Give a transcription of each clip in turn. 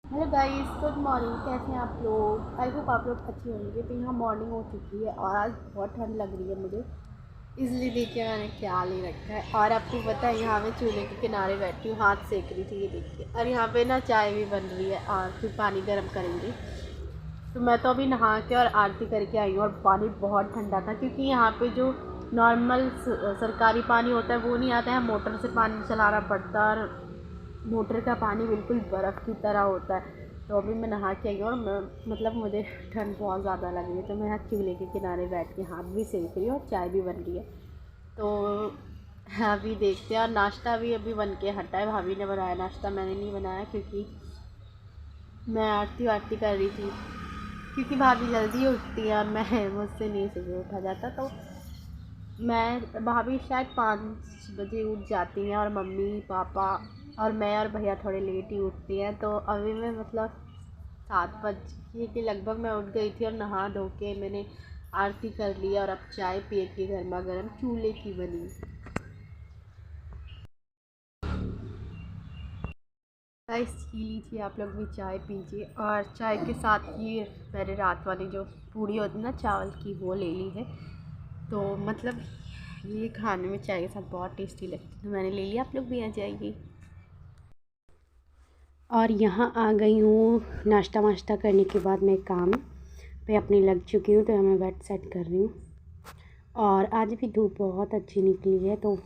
Hello guys, good morning. कैसे हैं आप लोग? आई होप आप लोग अच्छे होंगे। तो यहाँ मॉर्निंग हो चुकी है और आज बहुत ठंड लग रही है मुझे, इसलिए देखिए मैंने क्या ले रखा है। और आपको पता है यहाँ मैं चूल्हे के किनारे बैठी हूँ, हाथ सेक रही थी, ये देखिए। और यहाँ पे ना चाय भी बन रही है और फिर पानी गर्म करेंगे। तो मैं तो अभी नहा के और आरती करके आई हूँ और पानी बहुत ठंडा था, क्योंकि यहाँ पे जो नॉर्मल सरकारी पानी होता है वो नहीं आता है, मोटर से पानी चलाना पड़ता है। और मोटर का पानी बिल्कुल बर्फ़ की तरह होता है। तो अभी मैं नहा के आई हूँ और मतलब मुझे ठंड बहुत ज़्यादा लग रही है, तो मैं यहाँ चूल्हे के किनारे बैठ के हाथ भी सेक रही हूँ और चाय भी बन रही है। तो अभी देखते हैं। और नाश्ता भी अभी बन के हटा है, भाभी ने बनाया नाश्ता, मैंने नहीं बनाया, क्योंकि मैं आरती वारती कर रही थी। क्योंकि भाभी जल्दी उठती है और मैं मुझसे नहीं सुबह उठा जाता। तो भाभी शायद 5 बजे उठ जाती हैं और मम्मी पापा और मैं और भैया थोड़े लेट ही उठती हैं। तो अभी मैं मतलब 7 बजे के लगभग मैं उठ गई थी और नहा धो के मैंने आरती कर ली और अब चाय पिए की गर्मा गर्म चूल्हे की बनी। गाइस पी लीजिए, आप लोग भी चाय पीजिए। और चाय के साथ ये मैंने रात वाली जो पूड़ी होती है ना चावल की, वो ले ली है। तो मतलब ये खाने में चाय के साथ बहुत टेस्टी लगती है, तो मैंने ले लिया। आप लोग भी आ जाइए। और यहाँ आ गई हूँ नाश्ता वाश्ता करने के बाद मैं काम पे अपनी लग चुकी हूँ। तो यहाँ मैं बेड सेट कर रही हूँ और आज भी धूप बहुत अच्छी निकली है। तो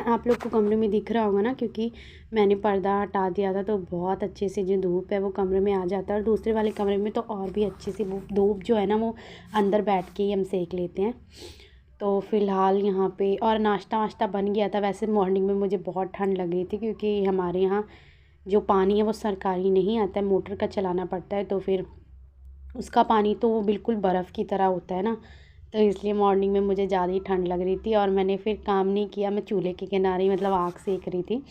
आप लोग को कमरे में दिख रहा होगा ना, क्योंकि मैंने पर्दा हटा दिया था, तो बहुत अच्छे से जो धूप है वो कमरे में आ जाता है। और दूसरे वाले कमरे में तो और भी अच्छे से वो धूप जो है ना वो अंदर बैठ के ही हम सेक लेते हैं। तो फ़िलहाल यहाँ पे और नाश्ता वाश्ता बन गया था। वैसे मॉर्निंग में मुझे बहुत ठंड लग रही थी, क्योंकि हमारे यहाँ जो पानी है वो सरकारी नहीं आता है, मोटर का चलाना पड़ता है। तो फिर उसका पानी तो वो बिल्कुल बर्फ़ की तरह होता है ना, तो इसलिए मॉर्निंग में मुझे ज़्यादा ही ठंड लग रही थी और मैंने फिर काम नहीं किया। मैं चूल्हे के किनारे ही मतलब आग सेक रही थी।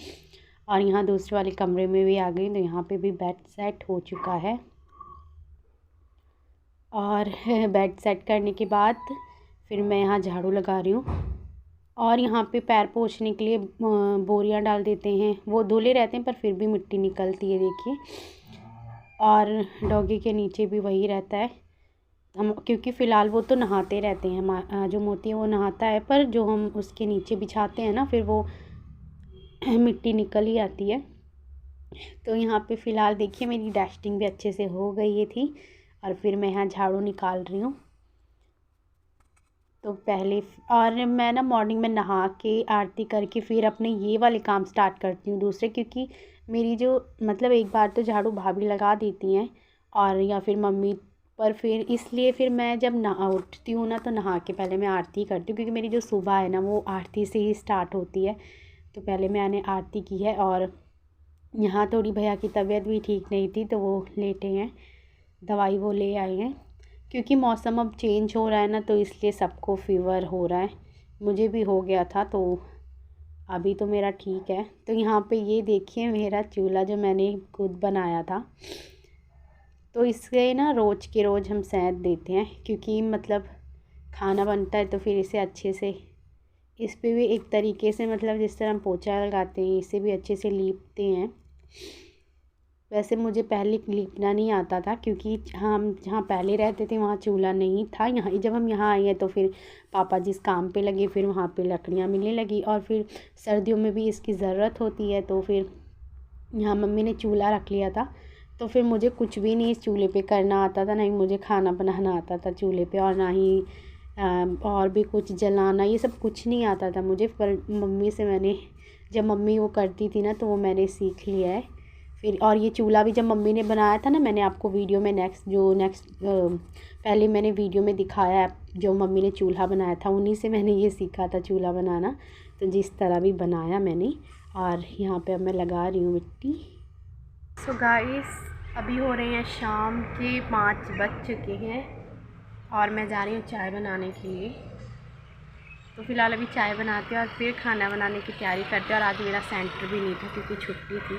और यहाँ दूसरे वाले कमरे में भी आ गई, तो यहाँ पे भी बेड सेट हो चुका है। और बेड सेट करने के बाद फिर मैं यहाँ झाड़ू लगा रही हूँ। और यहाँ पे पैर पोंछने के लिए बोरियाँ डाल देते हैं, वो धुले रहते हैं पर फिर भी मिट्टी निकलती है, देखिए। और डॉगी के नीचे भी वही रहता है। हम क्योंकि फ़िलहाल वो तो नहाते रहते हैं, जो मोती है वो नहाता है, पर जो हम उसके नीचे बिछाते हैं ना फिर वो मिट्टी निकल ही आती है। तो यहाँ पे फ़िलहाल देखिए मेरी डस्टिंग भी अच्छे से हो गई है थी और फिर मैं यहाँ झाड़ू निकाल रही हूँ। तो पहले और मैं ना मॉर्निंग में नहा के आरती करके फिर अपने ये वाले काम स्टार्ट करती हूँ दूसरे, क्योंकि मेरी जो मतलब एक बार तो झाड़ू भाभी लगा देती हैं और या फिर मम्मी, पर फिर इसलिए फिर मैं जब नहा उठती हूँ ना तो नहा के पहले मैं आरती करती हूँ, क्योंकि मेरी जो सुबह है ना वो आरती से ही स्टार्ट होती है। तो पहले मैंने आरती की है। और यहाँ थोड़ी भैया की तबीयत भी ठीक नहीं थी, तो वो लेटे हैं, दवाई वो ले आए हैं। क्योंकि मौसम अब चेंज हो रहा है ना, तो इसलिए सबको फ़ीवर हो रहा है। मुझे भी हो गया था, तो अभी तो मेरा ठीक है। तो यहाँ पे ये देखिए मेरा चूल्हा जो मैंने खुद बनाया था। तो इससे ना रोज़ के रोज़ हम सेंक देते हैं, क्योंकि मतलब खाना बनता है तो फिर इसे अच्छे से इस पे भी एक तरीके से मतलब जिस तरह हम पोछा लगाते हैं इसे भी अच्छे से लीपते हैं। वैसे मुझे पहले लीपना नहीं आता था, क्योंकि हम जहाँ पहले रहते थे वहाँ चूल्हा नहीं था। यहाँ जब हम यहाँ आए हैं तो फिर पापा जिस काम पे लगे फिर वहाँ पे लकड़ियाँ मिलने लगी, और फिर सर्दियों में भी इसकी ज़रूरत होती है, तो फिर यहाँ मम्मी ने चूल्हा रख लिया था। तो फिर मुझे कुछ भी नहीं इस चूल्हे पे करना आता था, ना ही मुझे खाना बनाना आता था चूल्हे पे, और ना ही और भी कुछ जलाना, ये सब कुछ नहीं आता था मुझे। पर मम्मी से मैंने, जब मम्मी वो करती थी ना तो वो मैंने सीख लिया है फिर। और ये चूल्हा भी जब मम्मी ने बनाया था ना, मैंने आपको वीडियो में नेक्स्ट पहले मैंने वीडियो में दिखाया है, जो मम्मी ने चूल्हा बनाया था उन्हीं से मैंने ये सीखा था चूल्हा बनाना। तो जिस तरह भी बनाया मैंने। और यहाँ पे अब मैं लगा रही हूँ मिट्टी। सो गाइस अभी हो रहे हैं शाम के 5 बज चुके हैं और मैं जा रही हूँ चाय बनाने के लिए। तो फ़िलहाल अभी चाय बनाते हैं और फिर खाना बनाने की तैयारी करते हैं। और आज मेरा सेंटर भी नहीं था क्योंकि छुट्टी थी।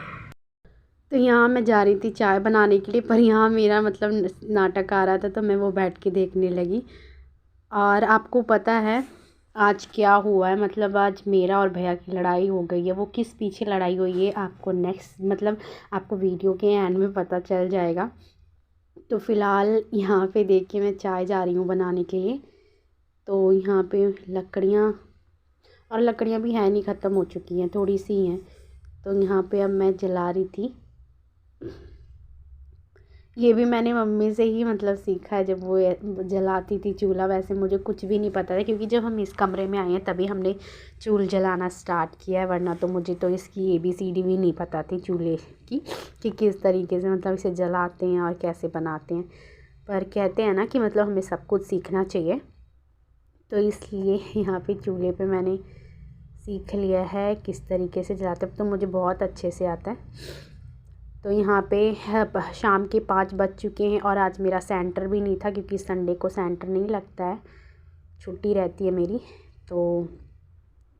तो यहाँ मैं जा रही थी चाय बनाने के लिए, पर यहाँ मेरा मतलब नाटक आ रहा था, तो मैं वो बैठ के देखने लगी। और आपको पता है आज क्या हुआ है, मतलब आज मेरा और भैया की लड़ाई हो गई है। वो किस पीछे लड़ाई हुई है आपको नेक्स्ट मतलब आपको वीडियो के एंड में पता चल जाएगा। तो फ़िलहाल यहाँ पे देखिए मैं चाय जा रही हूँ बनाने के लिए। तो यहाँ पे लकड़ियाँ, और लकड़ियाँ भी है नहीं, ख़त्म हो चुकी हैं, थोड़ी सी हैं। तो यहाँ पे अब मैं जला रही थी। ये भी मैंने मम्मी से ही मतलब सीखा है, जब वो जलाती थी चूल्हा। वैसे मुझे कुछ भी नहीं पता था, क्योंकि जब हम इस कमरे में आए हैं तभी हमने चूल्हा जलाना स्टार्ट किया है, वरना तो मुझे तो इसकी ABCD भी नहीं पता थी चूल्हे की, कि किस तरीके से मतलब इसे जलाते हैं और कैसे बनाते हैं। पर कहते हैं ना कि मतलब हमें सब कुछ सीखना चाहिए, तो इसलिए यहाँ पे चूल्हे पे मैंने सीख लिया है किस तरीके से जलाते। अब तो मुझे बहुत अच्छे से आता है। तो यहाँ पे शाम के 5 बज चुके हैं और आज मेरा सेंटर भी नहीं था, क्योंकि संडे को सेंटर नहीं लगता है, छुट्टी रहती है मेरी। तो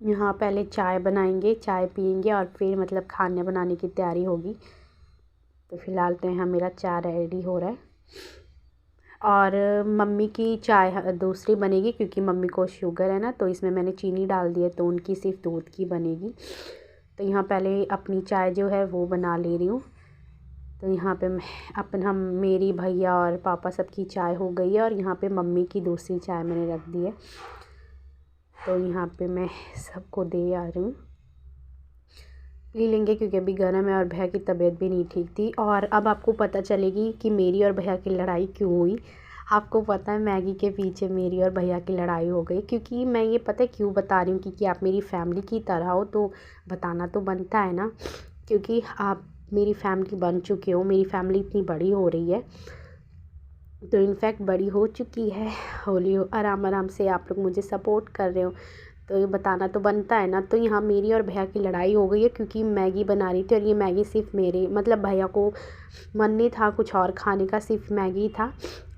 यहाँ पहले चाय बनाएंगे, चाय पियेंगे और फिर मतलब खाने बनाने की तैयारी होगी। तो फ़िलहाल तो यहाँ मेरा चाय रेडी हो रहा है, और मम्मी की चाय दूसरी बनेगी, क्योंकि मम्मी को शुगर है ना, तो इसमें मैंने चीनी डाल दी है, तो उनकी सिर्फ दूध की बनेगी। तो यहाँ पहले अपनी चाय जो है वो बना ले रही हूँ। तो यहाँ पे हम मेरी भैया और पापा सबकी चाय हो गई है, और यहाँ पे मम्मी की दूसरी चाय मैंने रख दी है। तो यहाँ पे मैं सबको दे आ रही हूँ, पी लेंगे, क्योंकि अभी गर्म है और भैया की तबीयत भी नहीं ठीक थी। और अब आपको पता चलेगी कि मेरी और भैया की लड़ाई क्यों हुई। आपको पता है मैगी के पीछे मेरी और भैया की लड़ाई हो गई, क्योंकि मैं ये पता है क्यों बता रही हूँ, क्योंकि आप मेरी फैमिली की तरह हो, तो बताना तो बनता है ना, क्योंकि आप मेरी फैमिली बन चुके हो। मेरी फैमिली इतनी बड़ी हो रही है, तो इनफैक्ट बड़ी हो चुकी है, हौली आराम आराम से आप लोग मुझे सपोर्ट कर रहे हो, तो ये बताना तो बनता है ना। तो यहाँ मेरी और भैया की लड़ाई हो गई है, क्योंकि मैगी बना रही थी, और ये मैगी सिर्फ मेरे मतलब भैया को मन नहीं था कुछ और खाने का, सिर्फ मैगी था,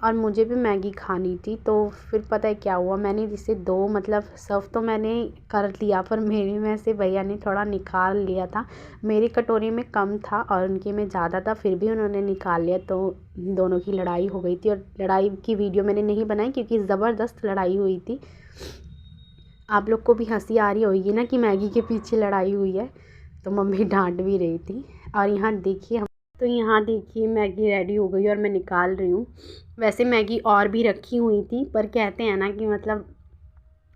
और मुझे भी मैगी खानी थी। तो फिर पता है क्या हुआ, मैंने जिसे 2 मतलब सर्व तो मैंने कर लिया, पर मेरे में से भैया ने थोड़ा निकाल लिया था। मेरी कटोरी में कम था और उनके में ज़्यादा था, फिर भी उन्होंने निकाल लिया, तो दोनों की लड़ाई हो गई थी। और लड़ाई की वीडियो मैंने नहीं बनाई, क्योंकि ज़बरदस्त लड़ाई हुई थी। आप लोग को भी हंसी आ रही होगी ना कि मैगी के पीछे लड़ाई हुई है, तो मम्मी डांट भी रही थी। और यहाँ देखिए तो यहाँ देखिए मैगी रेडी हो गई और मैं निकाल रही हूँ। वैसे मैगी और भी रखी हुई थी, पर कहते हैं ना कि मतलब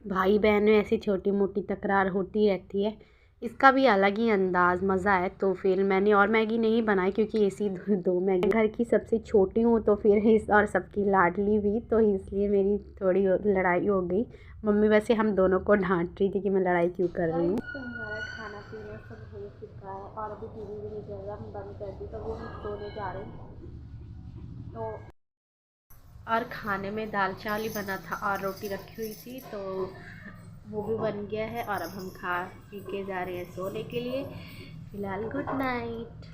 भाई बहन में ऐसी छोटी मोटी तकरार होती रहती है। इसका भी अलग ही अंदाज़ मज़ा है। तो फिर मैंने और मैगी नहीं बनाई, क्योंकि ऐसी 2 मैगी, घर की सबसे छोटी हूँ, तो फिर इस और सबकी लाडली भी, तो इसलिए मेरी थोड़ी लड़ाई हो गई। मम्मी वैसे हम दोनों को डांट रही थी कि मैं लड़ाई क्यों कर रही हूँ। तो हमारा खाना पीना सब हो चुका है, और अभी टीवी भी नहीं चल रहा, हम बंद कर दी, तो वो हम सोने जा रहे हैं। तो और खाने में दाल चावल ही बना था और रोटी रखी हुई थी, तो वो भी बन गया है, और अब हम खा पी के जा रहे हैं सोने के लिए। फ़िलहाल गुड नाइट।